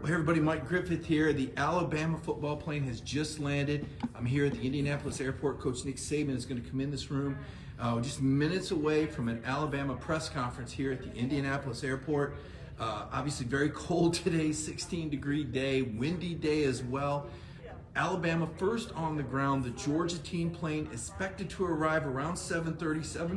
Well, hey everybody, Mike Griffith here. The Alabama football plane has just landed. I'm here at the Indianapolis airport. Coach Nick Saban is going to come in this room just minutes away from an Alabama press conference here at the Indianapolis airport. Obviously very cold today, 16-degree day, windy day as well. Alabama first on the ground. The Georgia team plane is expected to arrive around 7:30,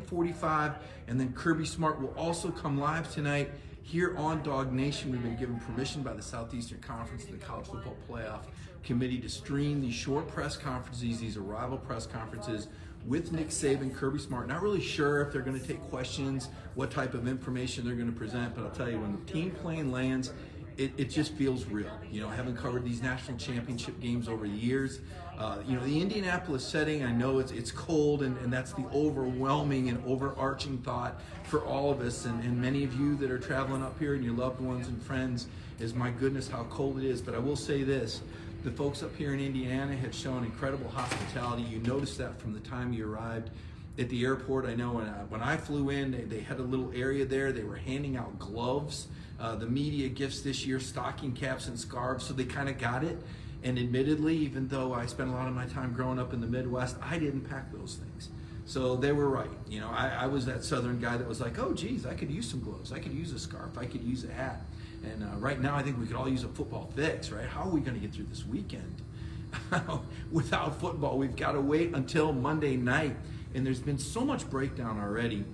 7:45, and then Kirby Smart will also come live tonight here on Dog Nation. We've been given permission by the Southeastern Conference and the College Football Playoff Committee to stream these short press conferences, these arrival press conferences with Nick Saban, Kirby Smart. Not really sure if they're going to take questions, what type of information they're going to present, but I'll tell you, when the team plane lands, it just feels real. You know, having covered these national championship games over the years, the Indianapolis setting, I know it's cold, and that's the overwhelming and overarching thought for all of us, and many of you that are traveling up here and your loved ones and friends is, my goodness, how cold it is. But I will say this, the folks up here in Indiana have shown incredible hospitality. You noticed that from the time you arrived at the airport. I know when I flew in, they had a little area there. They were handing out gloves, the media gifts this year, stocking caps and scarves, so they kind of got it. And admittedly, even though I spent a lot of my time growing up in the Midwest, I didn't pack those things. So they were right. You know, I was that Southern guy that was like, oh geez, I could use some gloves, I could use a scarf, I could use a hat. And right now I think we could all use a football fix, right? How are we going to get through this weekend without football? We've got to wait until Monday night. And there's been so much breakdown already.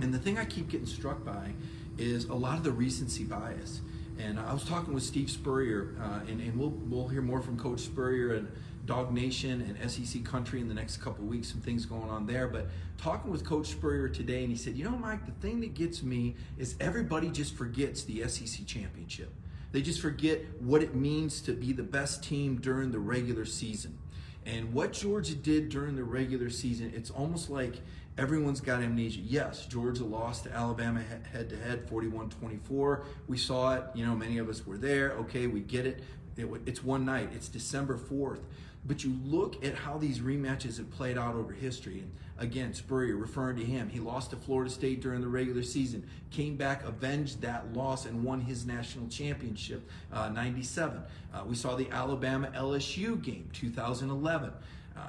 And the thing I keep getting struck by is a lot of the recency bias. And I was talking with Steve Spurrier, and we'll hear more from Coach Spurrier and Dog Nation and SEC Country in the next couple of weeks, some things going on there. But talking with Coach Spurrier today, and he said, you know, Mike, the thing that gets me is everybody just forgets the SEC championship. They just forget what it means to be the best team during the regular season. And what Georgia did during the regular season, it's almost like everyone's got amnesia. Yes, Georgia lost to Alabama head-to-head, 41-24. We saw it. You know, many of us were there. Okay, we get it. It's one night. It's December 4th. But you look at how these rematches have played out over history. And again, Spurrier, referring to him, he lost to Florida State during the regular season, came back, avenged that loss, and won his national championship, 97. We saw the Alabama-LSU game, 2011.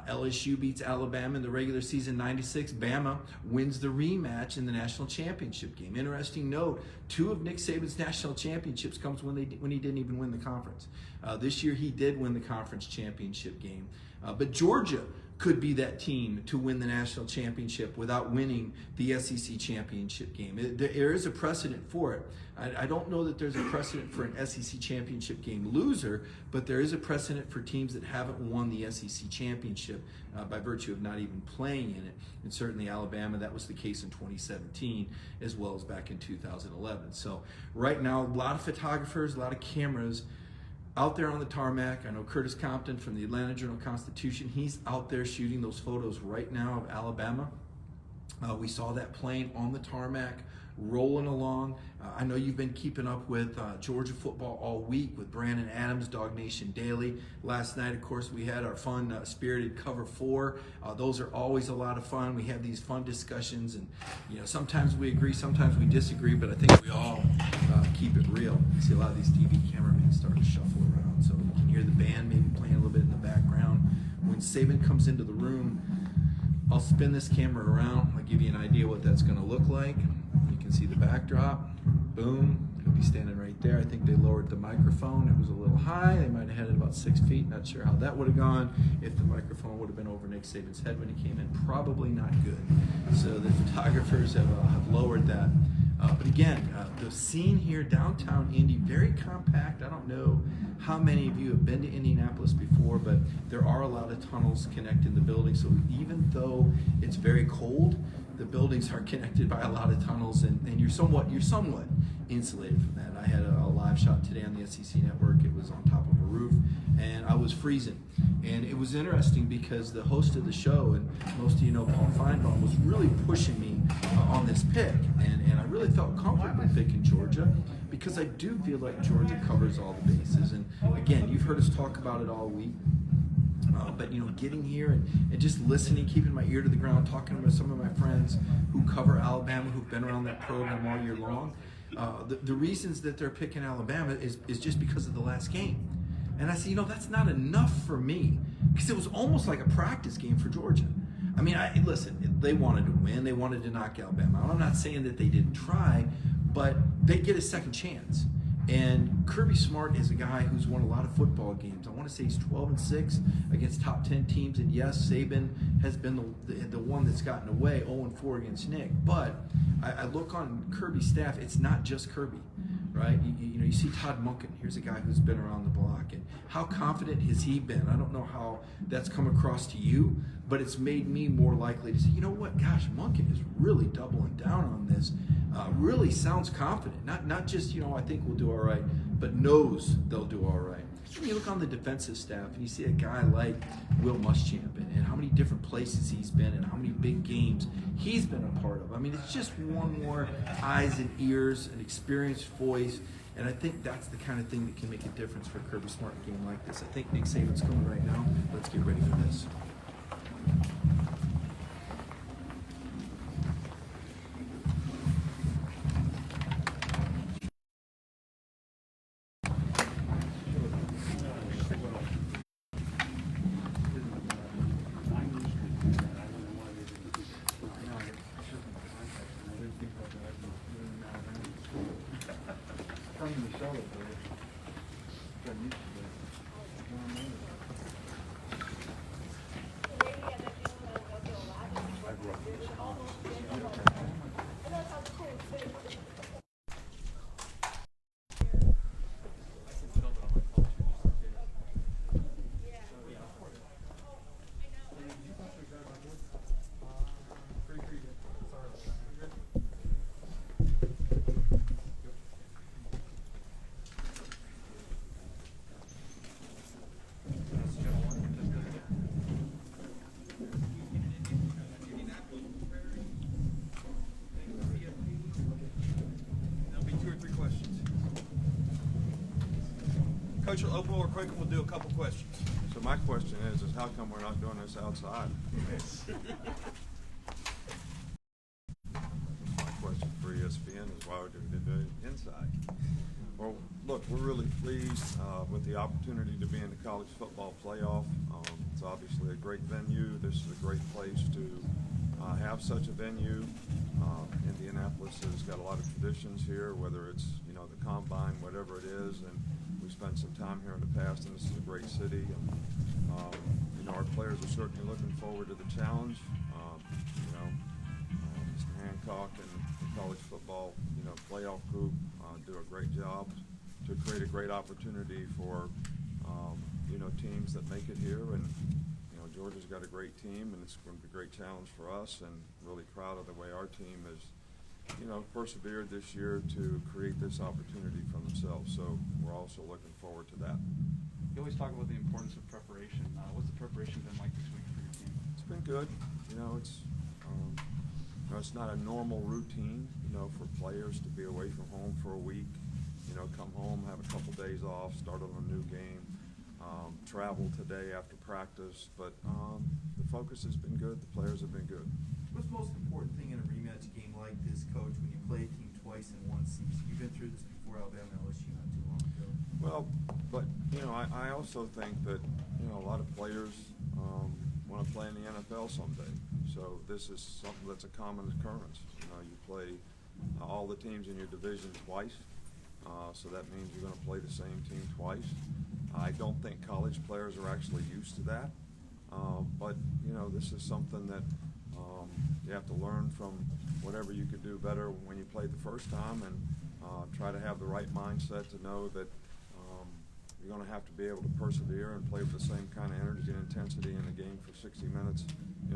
LSU beats Alabama in the regular season, 96. Bama wins the rematch in the national championship game. Interesting note, 2 of Nick Saban's national championships comes when he didn't even win the conference. This year he did win the conference championship game. But Georgia could be that team to win the national championship without winning the SEC championship game. There is a precedent for it. I don't know that there's a precedent for an SEC championship game loser, but there is a precedent for teams that haven't won the SEC championship by virtue of not even playing in it. And certainly Alabama, that was the case in 2017 as well as back in 2011. So right now, a lot of photographers, a lot of cameras out there on the tarmac. I know Curtis Compton from the Atlanta Journal-Constitution, he's out there shooting those photos right now of Alabama. We saw that plane on the tarmac rolling along. I know you've been keeping up with Georgia football all week with Brandon Adams, Dog Nation Daily. Last night, of course, we had our fun, spirited Cover 4. Those are always a lot of fun. We have these fun discussions, and you know, sometimes we agree, sometimes we disagree, but I think we all keep it real. You see a lot of these TV cameramen start to shuffle around, so you can hear the band maybe playing a little bit in the background. When Saban comes into the room, I'll spin this camera around. I'll give you an idea what that's going to look like. You can see the backdrop. Boom. He'll be standing right there. I think they lowered the microphone. It was a little high. They might have had it about 6 feet. Not sure how that would have gone. If the microphone would have been over Nick Saban's head when he came in, probably not good. So the photographers have lowered that. But again, the scene here, downtown Indy, very compact. I don't know how many of you have been to Indianapolis before, but there are a lot of tunnels connecting the buildings. So even though it's very cold, the buildings are connected by a lot of tunnels, and you're somewhat insulated from that. I had a live shot today on the SEC Network. It was on top of a roof, and I was freezing. And it was interesting because the host of the show, and most of you know Paul Feinbaum, was really pushing me on this pick, and I really felt comfortable picking Georgia because I do feel like Georgia covers all the bases. And again, you've heard us talk about it all week. But you know, getting here and just listening, keeping my ear to the ground, talking to some of my friends who cover Alabama, who've been around that program all year long, The reasons that they're picking Alabama is just because of the last game. And I said, that's not enough for me, because it was almost like a practice game for Georgia. I mean, listen, they wanted to win. They wanted to knock Alabama out. I'm not saying that they didn't try, but they get a second chance. And Kirby Smart is a guy who's won a lot of football games. I want to say he's 12-6 against top 10 teams. And yes, Saban has been the one that's gotten away, 0-4 against Nick. But I look on Kirby's staff. It's not just Kirby, right? You see Todd Monken. Here's a guy who's been around the block. And how confident has he been? I don't know how that's come across to you, but it's made me more likely to say, you know what, gosh, Monken is really doubling down on this. Really sounds confident. Not just, I think we'll do all right, but knows they'll do all right. When you look on the defensive staff and you see a guy like Will Muschamp and how many different places he's been and how many big games he's been a part of. I mean, it's just one more eyes and ears, an experienced voice, and I think that's the kind of thing that can make a difference for Kirby Smart in a game like this. I think Nick Saban's coming right now. Let's get ready for this. Coach will open real quick and we'll do a couple questions. So my question is how come we're not doing this outside? My question for ESPN is why would we do it inside? Well, look, we're really pleased with the opportunity to be in the college football playoff. It's obviously a great venue. This is a great place to have such a venue. Indianapolis has got a lot of traditions here, whether it's the combine, whatever it is, and we spent some time here in the past, and this is a great city. And our players are certainly looking forward to the challenge. Mr. Hancock and the college football playoff group do a great job to create a great opportunity for teams that make it here. And Georgia's got a great team, and it's going to be a great challenge for us, and really proud of the way our team has persevered this year to create this opportunity for themselves. So we're also looking forward to that. You always talk about the importance of preparation. What's the preparation been like this week for your team? It's been good. It's not a normal routine, for players to be away from home for a week, come home, have a couple days off, start on a new game, travel today after practice. But the focus has been good. The players have been good. What's the most important thing in a rematch game like this, Coach, when you play a team twice in one season? You've been through this before, Alabama LSU not too long ago. Well, but I also think that a lot of players want to play in the NFL someday. So this is something that's a common occurrence. You play all the teams in your division twice, so that means you're going to play the same team twice. I don't think college players are actually used to that, but this is something that you have to learn from whatever you could do better when you played the first time, and try to have the right mindset to know that you're going to have to be able to persevere and play with the same kind of energy and intensity in the game for 60 minutes,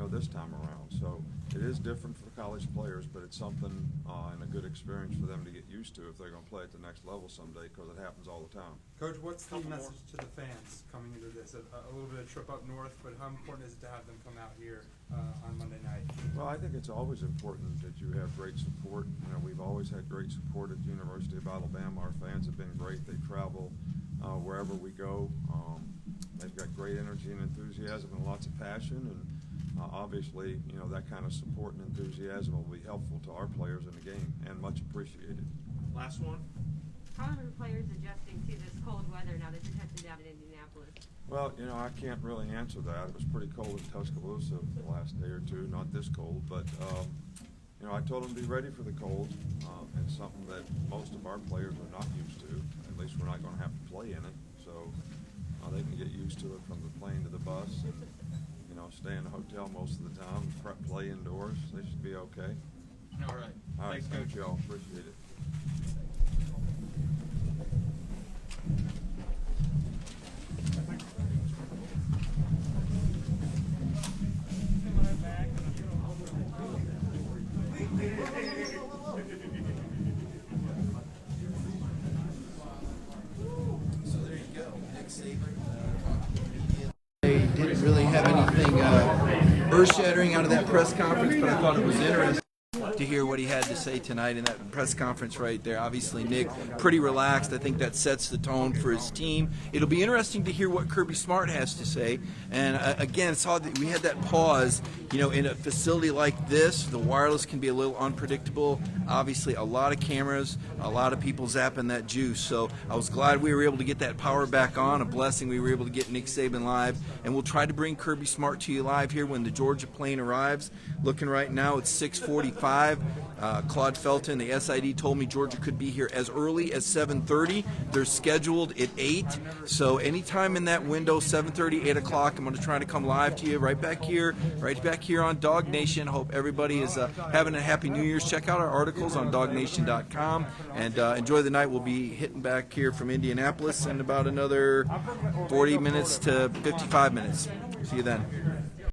this time around. So it is different for the college players, but it's something and a good experience for them to get used to if they're going to play at the next level someday, because it happens all the time. Coach, what's the message to the fans coming into this? A little bit of trip up north, but how important is it to have them come out here on Monday night? Well, I think it's always important that you have great support. We've always had great support at the University of Alabama. Our fans have been great. They travel wherever we go. They've got great energy and enthusiasm and lots of passion, and obviously, that kind of support and enthusiasm will be helpful to our players in the game and much appreciated. Last one. How are the players adjusting to this cold weather now that you're testing down in Indianapolis? Well, you know, I can't really answer that. It was pretty cold in Tuscaloosa the last day or two. Not this cold, but you know, I told them to be ready for the cold. It's something that most of our players are not used to. At least we're not going to have to play in it, so they can get used to it from the plane to the bus. And, you know, stay in a hotel most of the time, prep play indoors. They should be okay. All right. All right, Thanks, thank Coach. you all. Appreciate it. So there you go, Nick Saban. They didn't really have anything earth-shattering out of that press conference, but I thought it was interesting to hear what he had to say tonight in that press conference right there. Obviously, Nick, pretty relaxed. I think that sets the tone for his team. It'll be interesting to hear what Kirby Smart has to say. And again, we had that pause. You know, in a facility like this, the wireless can be a little unpredictable. Obviously, a lot of cameras, a lot of people zapping that juice. So I was glad we were able to get that power back on. A blessing we were able to get Nick Saban live. And we'll try to bring Kirby Smart to you live here when the Georgia plane arrives. Looking right now, it's 6:45. Claude Felton, the SID, told me Georgia could be here as early as 7:30. They're scheduled at 8. So anytime in that window, 7:30, 8 o'clock, I'm going to try to come live to you right back here on Dog Nation. Hope everybody is having a happy New Year's. Check out our articles on dognation.com and enjoy the night. We'll be hitting back here from Indianapolis in about another 40 minutes to 55 minutes. See you then.